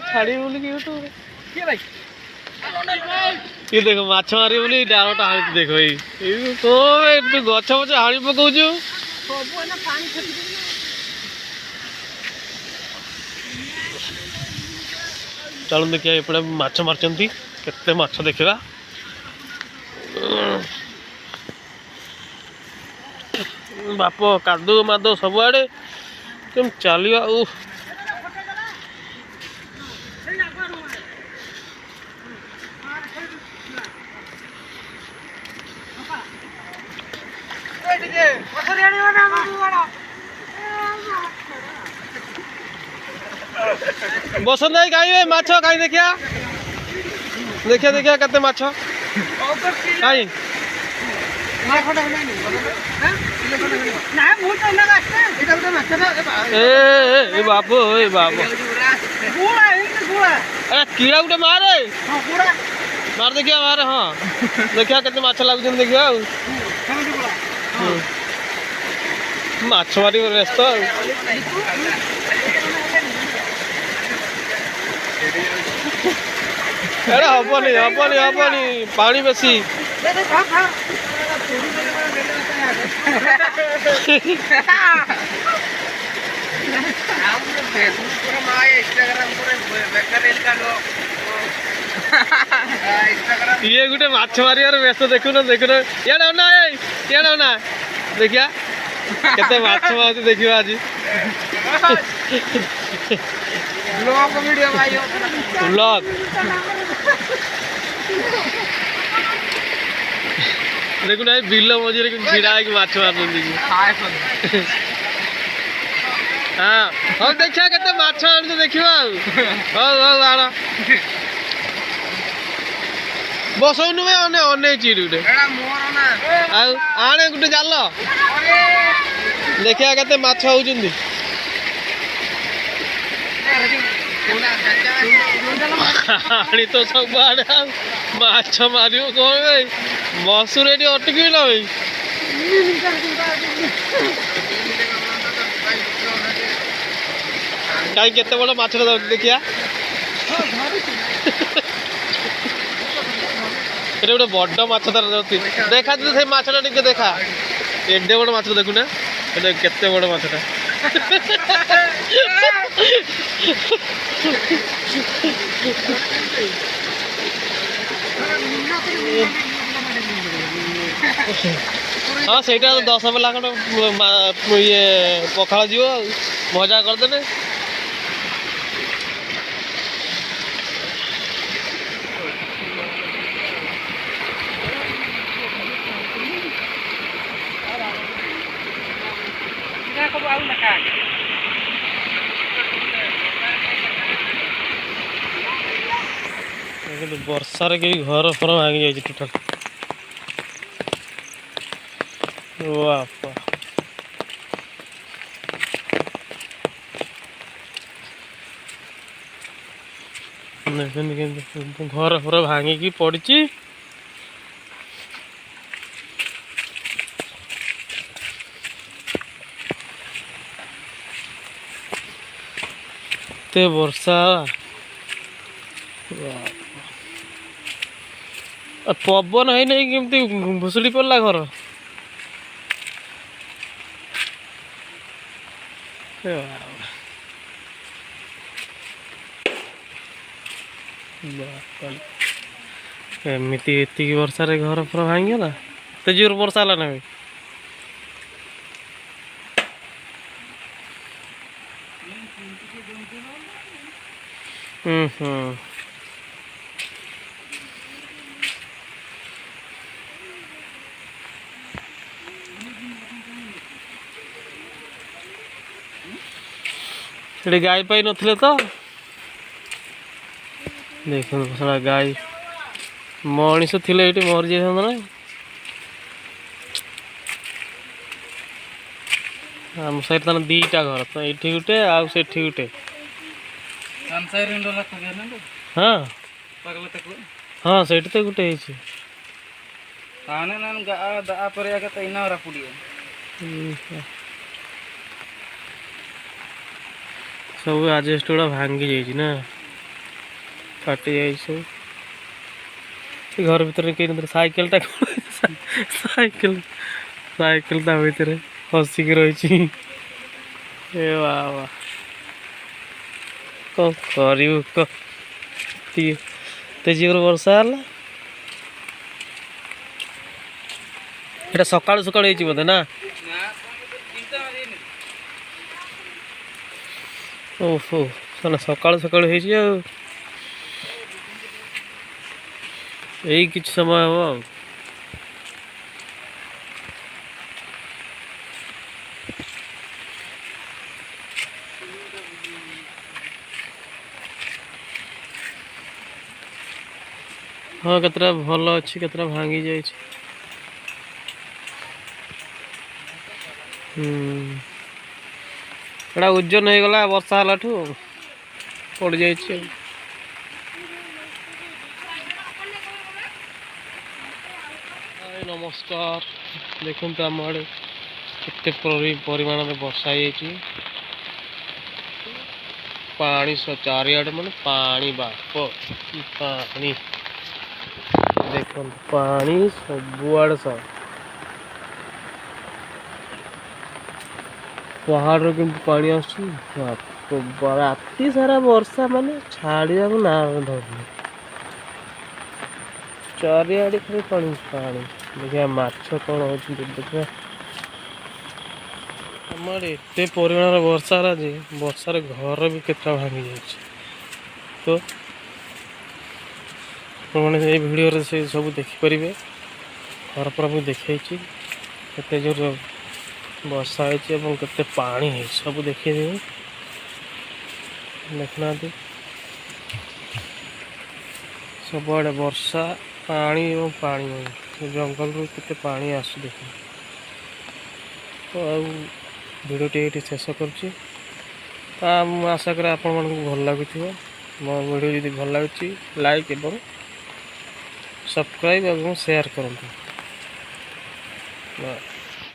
छाड़ी बोली कि यूट्यूब ये देखो माछ मारी बोली डालटा हाणी देखो भाई तो तू गछ मछ हाणी पकाउछु चलो देखिए एपटे माछ मारचंती केते माछ देखिबा बाप कादू मादो सब आड़े तुम चलिया बसन नहीं खाई माछ खाई देखिया देखिया देखिया कते माछ खाई ए बाबू ए बाबू अरे कीड़ा गुटे मारे मार देखिया मारे हाँ देखिया कते माछ लागुछन देखिया माछ मारी व्यस्त अरे हबनी हबनी हबनी पानी बेसी ये गुटे माछ मारियार व्यस्त देखुन देखुन या ना देखिया केते माछ माछ देखियो आज ब्लॉग वीडियो भाई ब्लॉग देखो ना बिल मझे छिड़ा है माछ मार हाँ हम देखिया केते माछ आन देखिबा हौ आड़ बसौनु में अने अने चिड़ुटे आने गुटे जाल देखिया केते माछ होउचंदी पानी तो सब आड़े माछ मारियो कौन मसूर ये अटक ना भाई कहीं केते बड़ माछ देखिया गोटे बड़ माछ देखा से माछटा टे देखा एडे बड़ माछ देखुना केते बड़ माछटा हाँ सेटा 10 बेला खंड ये पखाड़ जीव मजा करदे वर्षा रे घर फर भांगी जाए टोटाल घर फर भांगी पड़ी वर्षा पवन है नहीं केमती भुसुड़ी पड़ला घर एमती एति वर्षा रे घर पर भांगीगला तो जोर वर्षा है ना ये गाय पाई नथिले तो देखो सारा गाय मनीष थिले ये मरी जाए ना आम साइड तान दीटा घर तो ये गोटे आठ गोटे हाँ हाँ से तो गोटे सब आजबेस्ट गुड़ा भांगी जाइए ना फाटी जाइए सब घर भीतर कहीं साइकेल टा साइकेल साइकेल ता भीतर हसिक रही ए बाबा कौन कर तेजीवर वर्षा है এটা সকাল সকাল হয়েছি বোধ না ওহো না সকাল সকাল হয়েছি আর এই কিছু সময় হব আর हाँ केतरा भल अच्छी केतरा भांगी जाए एटा ओजन हो गला वर्षा हला ठू पड़ जाए नमस्कार देखो आम आड़े केते परिमाण में वर्षा हो पानी चारिआडे माने पानी बाप पानी देखो पानी सबुआड़े सब पहाड़ रो किंतु पानी राति सारा वर्षा माने छाड़िया ना धरनी चारिआडे खाली पानी पानी देखिए माछ कौन हो देखिए हमार एत परिमाण वर्षा जे वर्षार घर भी केतना भांगी जाए तो मैंने ये वीडियो से सब देखिपारे घर पर मुझे देखी केते जोर वर्षा होते पानी है सब देखी देखना सबआड़े वर्षा पानी और पानी जंगल रू केते पानी आसु देख तो वीडियो ये शेष कर आशा करें आपण मन भल लगुथ मो वीडियो जब भल लगे लाइक एवं सब्सक्राइब और शेयर करूँ।